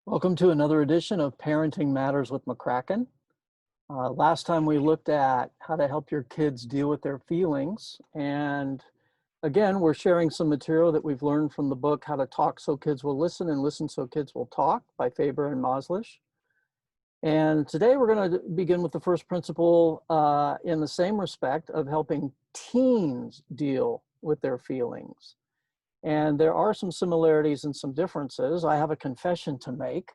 Welcome to another edition of Parenting Matters with McCracken. Last time we looked at how to help your kids deal with their feelings. And again, we're sharing some material that we've learned from the book, How to Talk So Kids Will Listen and Listen So Kids Will Talk by Faber and Moslish. And today we're going to begin with the first principle in the same respect of helping teens deal with their feelings. And there are some similarities and some differences. I have a confession to make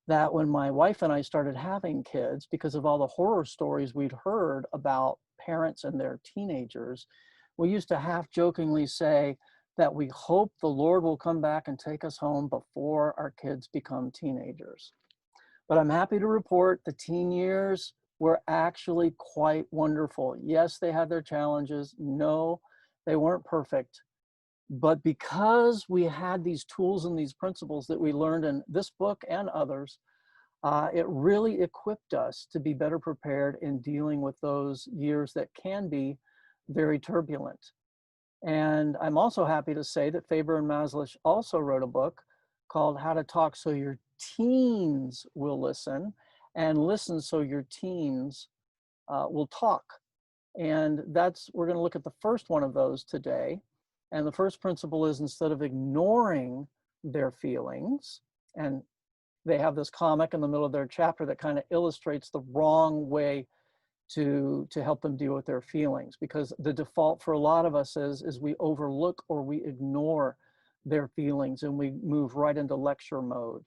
that when my wife and I started having kids, because of all the horror stories we'd heard about parents and their teenagers, we used to half jokingly say that we hope the Lord will come back and take us home before our kids become teenagers. But I'm happy to report the teen years were actually quite wonderful. Yes, they had their challenges. No, they weren't perfect. But because we had these tools and these principles that we learned in this book and others, it really equipped us to be better prepared in dealing with those years that can be very turbulent. And I'm also happy to say that Faber and Moslish also wrote a book called How to Talk So Your Teens Will Listen and Listen So Your Teens Will Talk. And we're going to look at the first one of those today. And the first principle is, instead of ignoring their feelings, and they have this comic in the middle of their chapter that kind of illustrates the wrong way to help them deal with their feelings, because the default for a lot of us is we overlook or we ignore their feelings and we move right into lecture mode.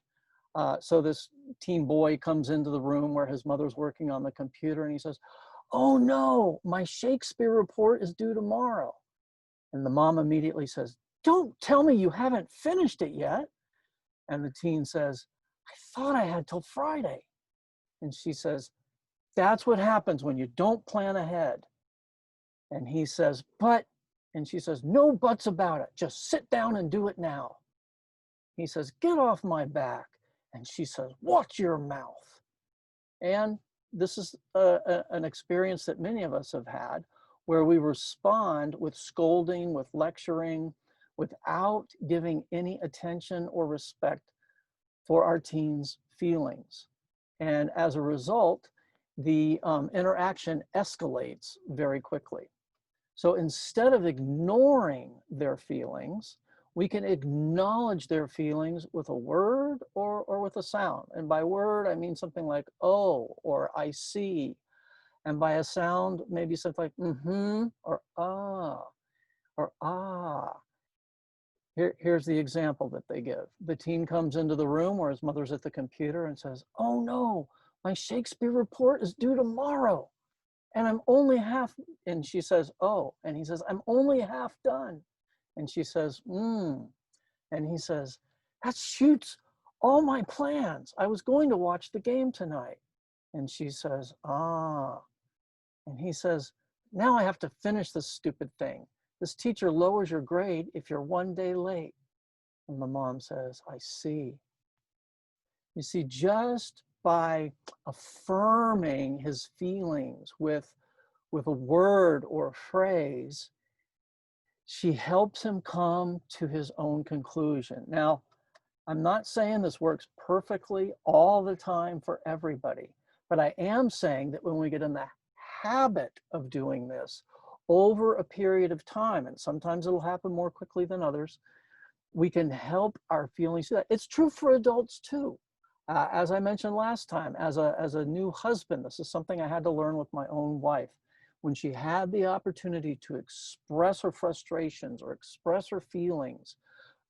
So this teen boy comes into the room where his mother's working on the computer and he says, "Oh no, my Shakespeare report is due tomorrow." And the mom immediately says, "Don't tell me you haven't finished it yet." And the teen says, "I thought I had till Friday." And she says, "That's what happens when you don't plan ahead." And he says, and she says, "No buts about it. Just sit down and do it now." He says, "Get off my back." And she says, "Watch your mouth." And this is an experience that many of us have had, where we respond with scolding, with lecturing, without giving any attention or respect for our teens' feelings. And as a result, the interaction escalates very quickly. So instead of ignoring their feelings, we can acknowledge their feelings with a word or with a sound. And by word, I mean something like "oh" or "I see." And by a sound, maybe something like "mm-hmm" or "ah" or "ah." Here's the example that they give. The teen comes into the room where his mother's at the computer and says, "Oh no, my Shakespeare report is due tomorrow. And I'm only half," and she says, "Oh," and he says, "I'm only half done." And she says, and he says, "That shoots all my plans. I was going to watch the game tonight." And she says, "Ah." And he says, "Now I have to finish this stupid thing. This teacher lowers your grade if you're one day late." And the mom says, "I see." You see, just by affirming his feelings with a word or a phrase, she helps him come to his own conclusion. Now, I'm not saying this works perfectly all the time for everybody, but I am saying that when we get in the habit of doing this over a period of time, and sometimes it'll happen more quickly than others, we can help our feelings do that. It's true for adults too. As I mentioned last time, as a new husband, this is something I had to learn with my own wife. When she had the opportunity to express her frustrations or express her feelings,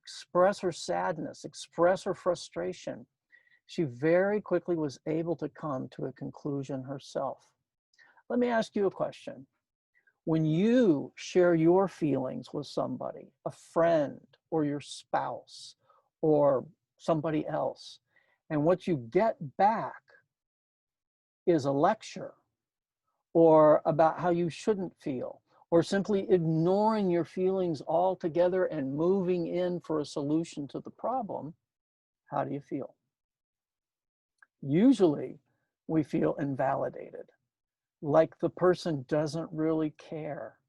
express her sadness, express her frustration, she very quickly was able to come to a conclusion herself. Let me ask you a question. When you share your feelings with somebody, a friend or your spouse or somebody else, and what you get back is a lecture or about how you shouldn't feel, or simply ignoring your feelings altogether and moving in for a solution to the problem, how do you feel? Usually, we feel invalidated, like the person doesn't really care.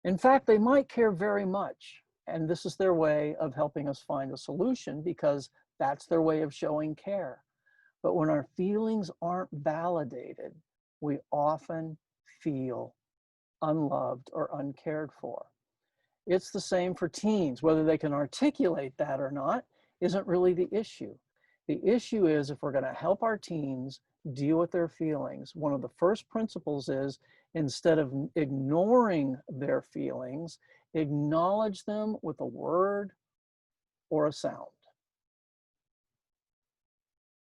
In fact, they might care very much, and this is their way of helping us find a solution, because That's their way of showing care. But when our feelings aren't validated, we often feel unloved or uncared for. It's the same for teens. Whether they can articulate that or not isn't really the issue. The issue is, if we're going to help our teens deal with their feelings, one of the first principles is, instead of ignoring their feelings, acknowledge them with a word or a sound.